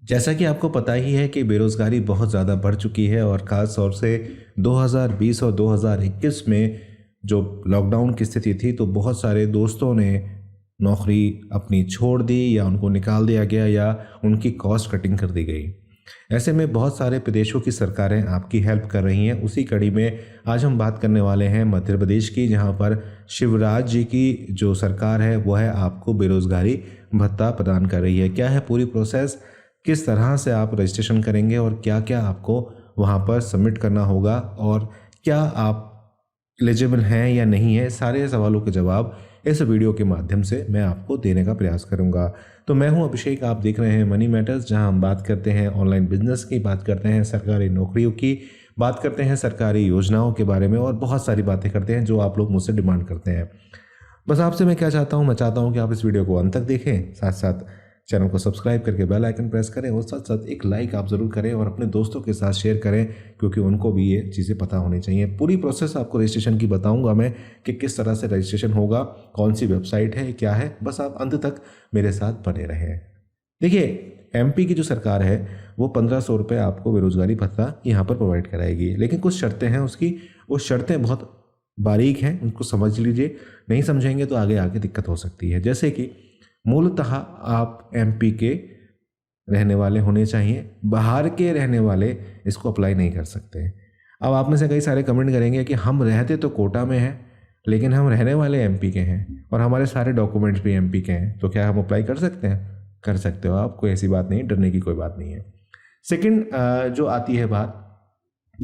जैसा कि आपको पता ही है कि बेरोज़गारी बहुत ज़्यादा बढ़ चुकी है और ख़ास तौर से 2020 और 2021 में जो लॉकडाउन की स्थिति थी, तो बहुत सारे दोस्तों ने नौकरी अपनी छोड़ दी या उनको निकाल दिया गया या उनकी कॉस्ट कटिंग कर दी गई। ऐसे में बहुत सारे प्रदेशों की सरकारें आपकी हेल्प कर रही हैं। उसी कड़ी में आज हम बात करने वाले हैं मध्य प्रदेश की, जहां पर शिवराज जी की जो सरकार है वो है आपको बेरोज़गारी भत्ता प्रदान कर रही है। क्या है पूरी प्रोसेस, किस तरह से आप रजिस्ट्रेशन करेंगे और क्या क्या आपको वहां पर सबमिट करना होगा और क्या आप एलिजिबल हैं या नहीं है, सारे सवालों के जवाब इस वीडियो के माध्यम से मैं आपको देने का प्रयास करूंगा। तो मैं हूं अभिषेक, आप देख रहे हैं मनी मैटर्स, जहां हम बात करते हैं ऑनलाइन बिजनेस की, बात करते हैं सरकारी नौकरियों की, बात करते हैं सरकारी योजनाओं के बारे में और बहुत सारी बातें करते हैं जो आप लोग मुझसे डिमांड करते हैं। बस आपसे मैं क्या चाहता हूं, मैं चाहता हूं कि आप इस वीडियो को अंत तक देखें, साथ साथ चैनल को सब्सक्राइब करके बेल आइकन प्रेस करें और साथ साथ एक लाइक आप ज़रूर करें और अपने दोस्तों के साथ शेयर करें, क्योंकि उनको भी ये चीज़ें पता होनी चाहिए। पूरी प्रोसेस आपको रजिस्ट्रेशन की बताऊंगा मैं कि किस तरह से रजिस्ट्रेशन होगा, कौन सी वेबसाइट है, क्या है। बस आप अंत तक मेरे साथ बने रहें। देखिए, एमपी की जो सरकार है वो 1500 रुपये आपको बेरोजगारी भत्ता यहाँ पर प्रोवाइड कराएगी, लेकिन कुछ शर्तें हैं उसकी। वो शर्तें बहुत बारीक हैं, उनको समझ लीजिए। नहीं समझेंगे तो आगे आके दिक्कत हो सकती है। जैसे कि मूलतः आप एमपी के रहने वाले होने चाहिए, बाहर के रहने वाले इसको अप्लाई नहीं कर सकते। अब आप में से कई सारे कमेंट करेंगे कि हम रहते तो कोटा में हैं लेकिन हम रहने वाले एमपी के हैं और हमारे सारे डॉक्यूमेंट्स भी एमपी के हैं, तो क्या हम अप्लाई कर सकते हैं? कर सकते हो आप, कोई ऐसी बात नहीं, डरने की कोई बात नहीं है। सेकंड जो आती है बात,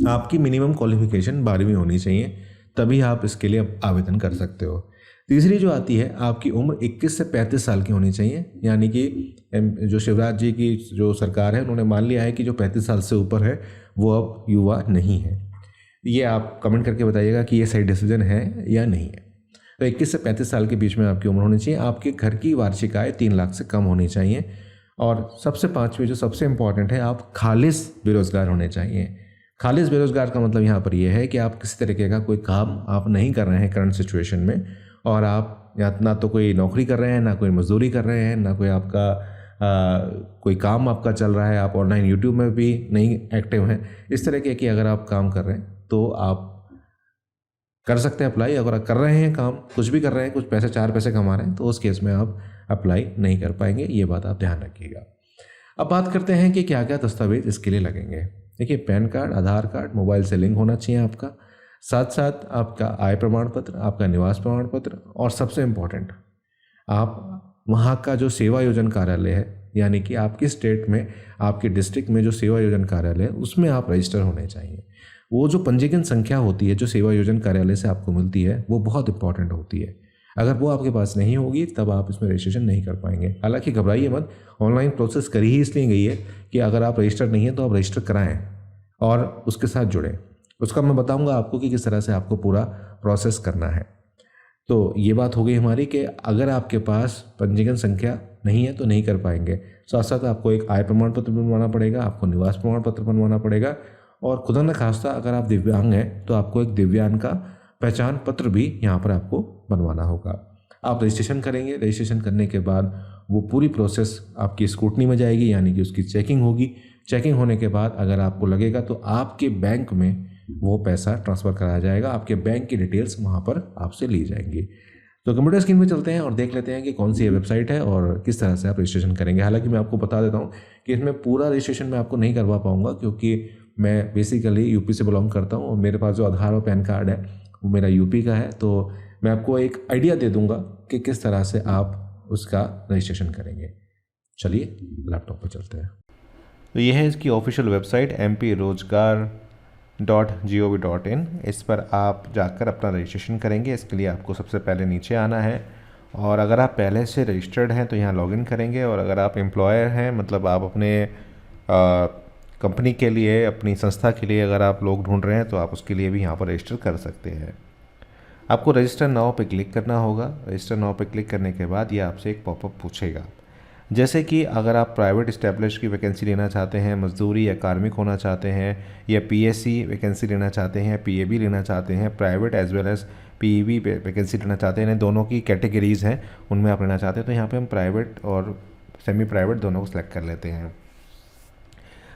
आपकी मिनिमम क्वालिफिकेशन 12वीं होनी चाहिए, तभी आप इसके लिए आवेदन कर सकते हो। तीसरी जो आती है, आपकी उम्र 21 से 35 साल की होनी चाहिए, यानी कि जो शिवराज जी की जो सरकार है उन्होंने मान लिया है कि जो 35 साल से ऊपर है वो अब युवा नहीं है। ये आप कमेंट करके बताइएगा कि ये सही डिसीजन है या नहीं है। तो 21 से 35 साल के बीच में आपकी उम्र होनी चाहिए। आपके घर की वार्षिक आय 3 लाख से कम होनी चाहिए और सबसे पाँचवीं जो सबसे इंपॉर्टेंट है, आप खालिस बेरोजगार होने चाहिए। खालिस बेरोजगार का मतलब यहाँ पर यह है कि आप किसी तरीके का कोई काम आप नहीं कर रहे हैं करंट सिचुएशन में, और आप या ना तो कोई नौकरी कर रहे हैं, ना कोई मजदूरी कर रहे हैं, ना कोई आपका कोई काम आपका चल रहा है, आप ऑनलाइन यूट्यूब में भी नहीं एक्टिव हैं। इस तरह के कि अगर आप काम कर रहे हैं तो आप कर सकते हैं अप्लाई। अगर कर रहे हैं काम, कुछ भी कर रहे हैं, कुछ पैसे 4 पैसे कमा रहे हैं, तो उस केस में आप अप्लाई नहीं कर पाएंगे। ये बात आप ध्यान रखिएगा। अब बात करते हैं कि क्या क्या दस्तावेज इसके लिए लगेंगे। देखिए, पैन कार्ड, आधार कार्ड मोबाइल से लिंक होना चाहिए आपका, साथ साथ आपका आय प्रमाण पत्र, आपका निवास प्रमाण पत्र, और सबसे इम्पोर्टेंट, आप वहाँ का जो सेवा योजन कार्यालय है, यानी कि आपकी स्टेट में, आपके डिस्ट्रिक्ट में जो सेवा योजन कार्यालय है उसमें आप रजिस्टर होने चाहिए। वो जो पंजीकरण संख्या होती है जो सेवा योजन कार्यालय से आपको मिलती है वो बहुत इंपॉर्टेंट होती है। अगर वो आपके पास नहीं होगी तब आप इसमें रजिस्ट्रेशन नहीं कर पाएंगे। हालांकि घबराइए मत, ऑनलाइन प्रोसेस करी ही इसलिए गई है कि अगर आप रजिस्टर नहीं है तो आप रजिस्टर कराएं और उसके साथ जुड़ें। उसका मैं बताऊंगा आपको कि किस तरह से आपको पूरा प्रोसेस करना है। तो ये बात हो गई हमारी कि अगर आपके पास पंजीकरण संख्या नहीं है तो नहीं कर पाएंगे। साथ साथ आपको एक आय प्रमाण पत्र बनवाना पड़ेगा, आपको निवास प्रमाण पत्र बनवाना पड़ेगा, और खुदा न खास्ता अगर आप दिव्यांग हैं तो आपको एक दिव्यांग का पहचान पत्र भी यहाँ पर आपको बनवाना होगा। आप रजिस्ट्रेशन करेंगे, रजिस्ट्रेशन करने के बाद वो पूरी प्रोसेस आपकी स्क्रूटनी में जाएगी, यानी कि उसकी चेकिंग होगी। चेकिंग होने के बाद अगर आपको लगेगा तो आपके बैंक में वो पैसा ट्रांसफ़र कराया जाएगा, आपके बैंक की डिटेल्स वहाँ पर आपसे ली जाएंगी। तो कंप्यूटर स्क्रीन पे चलते हैं और देख लेते हैं कि कौन सी ये वेबसाइट है और किस तरह से आप रजिस्ट्रेशन करेंगे। हालांकि मैं आपको बता देता हूँ कि इसमें पूरा रजिस्ट्रेशन मैं आपको नहीं करवा पाऊँगा, क्योंकि मैं बेसिकली यूपी से बिलोंग करता हूँ और मेरे पास जो आधार और पैन कार्ड है वो मेरा यूपी का है। तो मैं आपको एक आइडिया दे दूँगा कि किस तरह से आप उसका रजिस्ट्रेशन करेंगे। चलिए लैपटॉप पर चलते हैं। तो यह है इसकी ऑफिशियल वेबसाइट mprojgar.gov.in। इस पर आप जाकर अपना रजिस्ट्रेशन करेंगे। इसके लिए आपको सबसे पहले नीचे आना है, और अगर आप पहले से रजिस्टर्ड हैं तो यहाँ लॉगिन करेंगे, और अगर आप एम्प्लॉयर हैं, मतलब आप अपने कंपनी के लिए, अपनी संस्था के लिए अगर आप लोग ढूंढ रहे हैं तो आप उसके लिए भी यहाँ पर रजिस्टर कर सकते हैं। आपको रजिस्टर नाउ पे क्लिक करना होगा। रजिस्टर नाउ पे क्लिक करने के बाद ये आपसे एक पॉपअप पूछेगा, जैसे कि अगर आप प्राइवेट इस्टेब्लिश की वैकेंसी लेना चाहते हैं, मजदूरी या कार्मिक होना चाहते हैं, या पीएससी वैकेंसी लेना चाहते हैं, पीएबी लेना चाहते हैं, private as well as PEB vacancy लेना चाहते हैं, दोनों की कैटेगरीज़ हैं उनमें आप लेना चाहते हैं, तो यहाँ पे हम प्राइवेट और सेमी प्राइवेट दोनों को सिलेक्ट कर लेते हैं।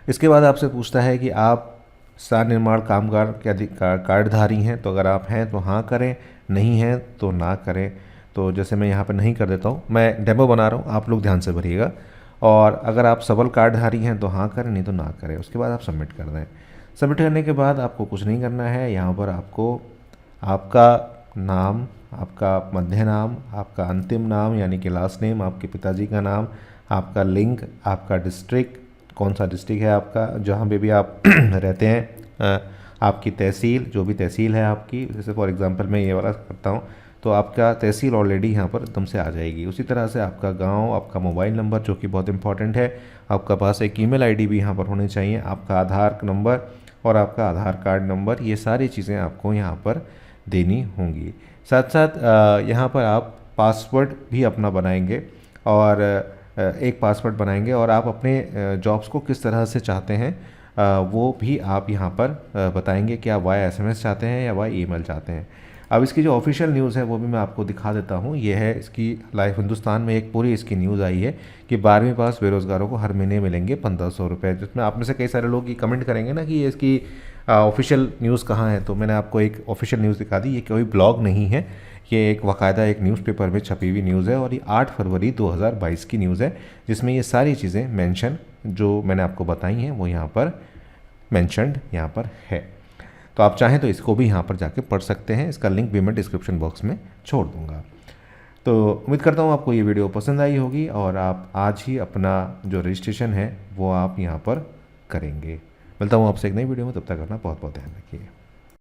इसके बाद आपसे पूछता है कि आप स्थान निर्माण कामगार के कार्डधारी हैं, तो अगर आप हैं तो हाँ करें, नहीं हैं तो ना करें। तो जैसे मैं यहाँ पर नहीं कर देता हूँ, मैं डेमो बना रहा हूँ, आप लोग ध्यान से भरिएगा। और अगर आप सबल कार्डधारी हैं तो हाँ करें, नहीं तो ना करें। उसके बाद आप सबमिट कर दें। सबमिट करने के बाद आपको कुछ नहीं करना है। यहाँ पर आपको आपका नाम, आपका मध्य नाम, आपका अंतिम नाम यानी कि लास्ट नेम, आपके पिताजी का नाम, आपका लिंग, आपका डिस्ट्रिक्ट, कौन सा डिस्ट्रिक्ट है आपका, जहाँ पे भी आप रहते हैं, आपकी तहसील, जो भी तहसील है आपकी, जैसे फॉर एग्जांपल मैं ये वाला करता हूँ, तो आपका तहसील ऑलरेडी यहाँ पर एकदम से आ जाएगी। उसी तरह से आपका गांव, आपका मोबाइल नंबर जो कि बहुत इंपॉर्टेंट है, आपका पास एक ईमेल आईडी भी यहाँ पर होनी चाहिए, आपका आधार नंबर और आपका आधार कार्ड नंबर, ये सारी चीज़ें आपको यहाँ पर देनी होंगी। साथ साथ यहाँ पर आप पासवर्ड भी अपना बनाएंगे और एक पासवर्ड बनाएंगे और आप अपने जॉब्स को किस तरह से चाहते हैं वो भी आप यहाँ पर बताएंगे कि आप वाया SMS चाहते हैं या वाया ईमेल चाहते हैं। अब इसकी जो ऑफिशियल न्यूज़ है वो भी मैं आपको दिखा देता हूँ। ये है इसकी लाइव हिंदुस्तान में एक पूरी इसकी न्यूज़ आई है कि 12वीं पास बेरोज़गारों को हर महीने मिलेंगे 1500 रुपये। जिसमें आप में से कई सारे लोग ये कमेंट करेंगे ना कि ये इसकी ऑफिशियल न्यूज़ कहाँ है, तो मैंने आपको एक ऑफिशियल न्यूज़ दिखा दी। ये कोई ब्लॉग नहीं है, ये एक बाकायदा एक न्यूज़पेपर में छपी हुई न्यूज़ है और ये 8 फरवरी 2022 की न्यूज़ है, जिसमें ये सारी चीज़ें मेंशन जो मैंने आपको बताई हैं वो यहाँ पर मेंशन्ड यहाँ पर है। तो आप चाहें तो इसको भी यहाँ पर जाके पढ़ सकते हैं। इसका लिंक भी मैं डिस्क्रिप्शन बॉक्स में छोड़ दूँगा। तो उम्मीद करता हूँ आपको ये वीडियो पसंद आई होगी और आप आज ही अपना जो रजिस्ट्रेशन है वो आप यहाँ पर करेंगे। मिलता हूँ आपसे एक नई वीडियो में, तब तक अपना बहुत बहुत ध्यान रखिए।